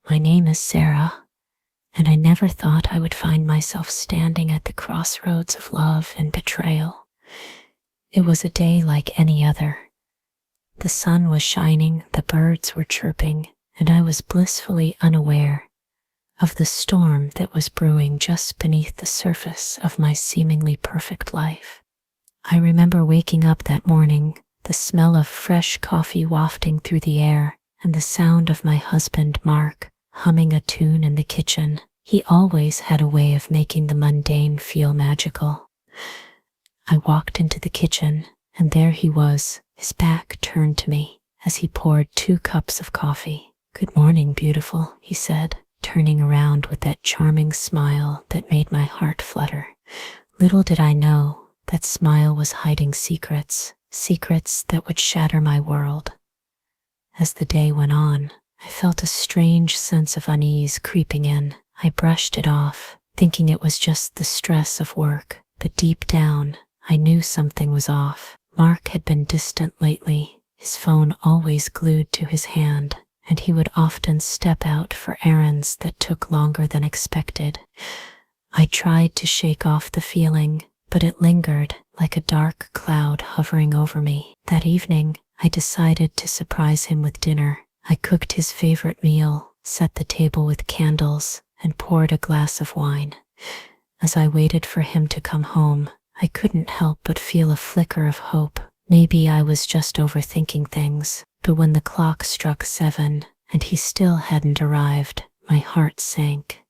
My name is Sarah, and I never thought I would find myself standing at the crossroads of love and betrayal. It was a day like any other. The sun was shining, the birds were chirping, and I was blissfully unaware of the storm that was brewing just beneath the surface of my seemingly perfect life. I remember waking up that morning, the smell of fresh coffee wafting through the air, and the sound of my husband, Mark, humming a tune in the kitchen. He always had a way of making the mundane feel magical. I walked into the kitchen, and there he was, his back turned to me, as he poured 2 cups of coffee. "Good morning, beautiful," he said, turning around with that charming smile that made my heart flutter. Little did I know that smile was hiding secrets that would shatter my world. As the day went on, I felt a strange sense of unease creeping in. I brushed it off, thinking it was just the stress of work, but deep down, I knew something was off. Mark had been distant lately, his phone always glued to his hand, and he would often step out for errands that took longer than expected. I tried to shake off the feeling, but it lingered like a dark cloud hovering over me. That evening, I decided to surprise him with dinner. I cooked his favorite meal, set the table with candles, and poured a glass of wine. As I waited for him to come home, I couldn't help but feel a flicker of hope. Maybe I was just overthinking things, but when the clock struck 7 and he still hadn't arrived, my heart sank.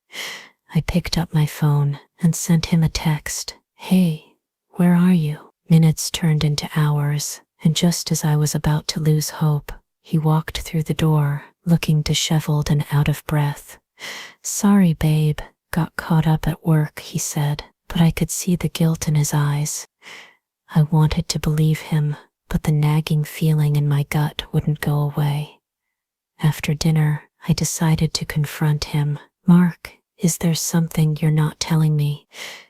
I picked up my phone and sent him a text. "Hey, where are you?" Minutes turned into hours, and just as I was about to lose hope, he walked through the door, looking disheveled and out of breath. "Sorry, babe, got caught up at work," he said, but I could see the guilt in his eyes. I wanted to believe him, but the nagging feeling in my gut wouldn't go away. After dinner, I decided to confront him. "Mark, is there something you're not telling me?"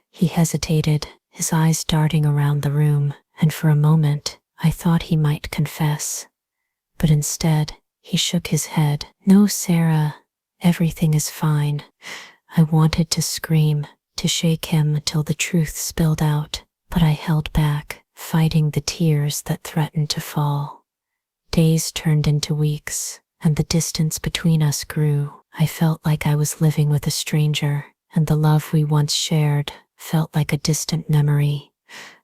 He hesitated, his eyes darting around the room, and for a moment, I thought he might confess. But instead, he shook his head. "No, Sarah, everything is fine." I wanted to scream, to shake him till the truth spilled out, but I held back, fighting the tears that threatened to fall. Days turned into weeks, and the distance between us grew. I felt like I was living with a stranger, and the love we once shared felt like a distant memory.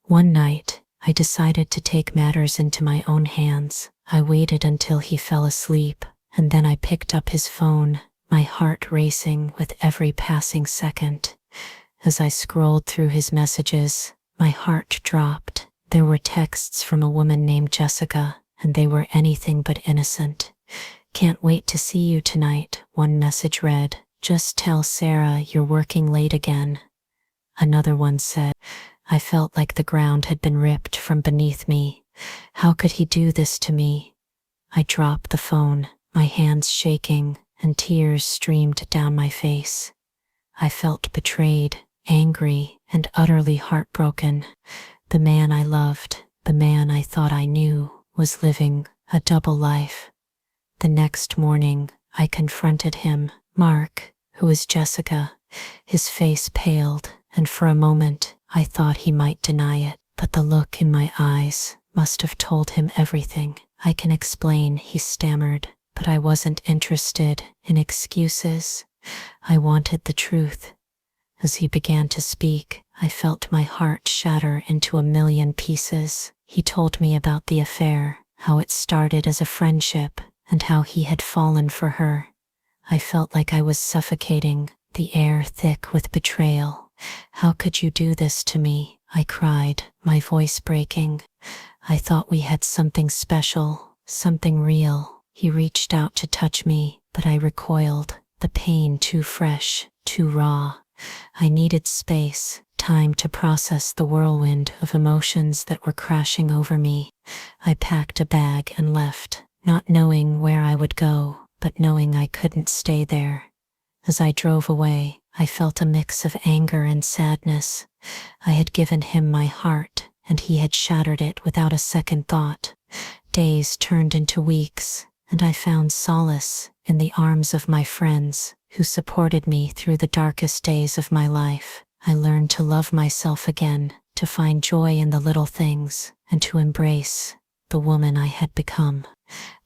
One night, I decided to take matters into my own hands. I waited until he fell asleep, and then I picked up his phone, my heart racing with every passing second. As I scrolled through his messages, my heart dropped. There were texts from a woman named Jessica, and they were anything but innocent. "Can't wait to see you tonight," one message read. "Just tell Sarah you're working late again." Another one said, I felt like the ground had been ripped from beneath me. How could he do this to me? I dropped the phone, my hands shaking, and tears streamed down my face. I felt betrayed, angry, and utterly heartbroken. The man I loved, the man I thought I knew, was living a double life. The next morning, I confronted him. "Mark, who is Jessica?" His face paled, and for a moment, I thought he might deny it, but the look in my eyes must have told him everything. "I can explain," he stammered, but I wasn't interested in excuses. I wanted the truth. As he began to speak, I felt my heart shatter into a million pieces. He told me about the affair, how it started as a friendship, and how he had fallen for her. I felt like I was suffocating, the air thick with betrayal. "How could you do this to me?" I cried, my voice breaking. "I thought we had something special, something real." He reached out to touch me, but I recoiled, the pain too fresh, too raw. I needed space, time to process the whirlwind of emotions that were crashing over me. I packed a bag and left, not knowing where I would go, but knowing I couldn't stay there. As I drove away, I felt a mix of anger and sadness. I had given him my heart, and he had shattered it without a second thought. Days turned into weeks, and I found solace in the arms of my friends who supported me through the darkest days of my life. I learned to love myself again, to find joy in the little things, and to embrace the woman I had become.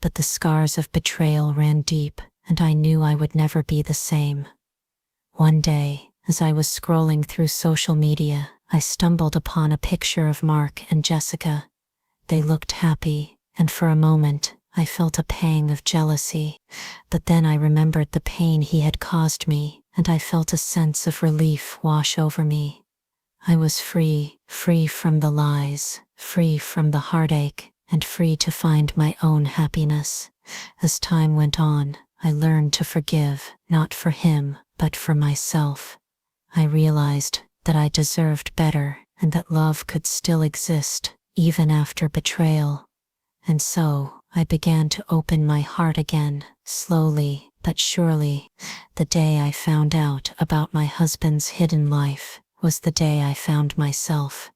But the scars of betrayal ran deep, and I knew I would never be the same. One day, as I was scrolling through social media, I stumbled upon a picture of Mark and Jessica. They looked happy, and for a moment, I felt a pang of jealousy. But then I remembered the pain he had caused me, and I felt a sense of relief wash over me. I was free from the lies, free from the heartache, and free to find my own happiness. As time went on, I learned to forgive, not for him, but for myself. I realized that I deserved better, and that love could still exist, even after betrayal. And so, I began to open my heart again, slowly but surely. The day I found out about my husband's hidden life was the day I found myself.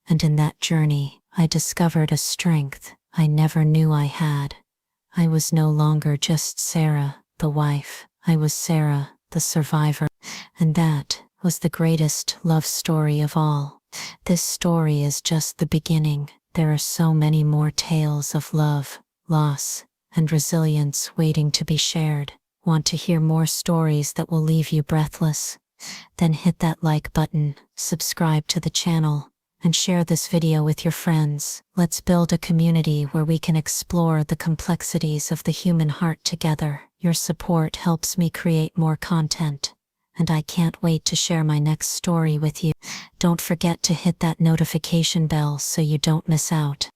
And in that journey, I discovered a strength I never knew I had. I was no longer just Sarah, the wife. I was Sarah, the survivor. And that was the greatest love story of all. This story is just the beginning. There are so many more tales of love, loss, and resilience waiting to be shared. Want to hear more stories that will leave you breathless? Then hit that like button, subscribe to the channel, and share this video with your friends. Let's build a community where we can explore the complexities of the human heart together. Your support helps me create more content, and I can't wait to share my next story with you. Don't forget to hit that notification bell so you don't miss out.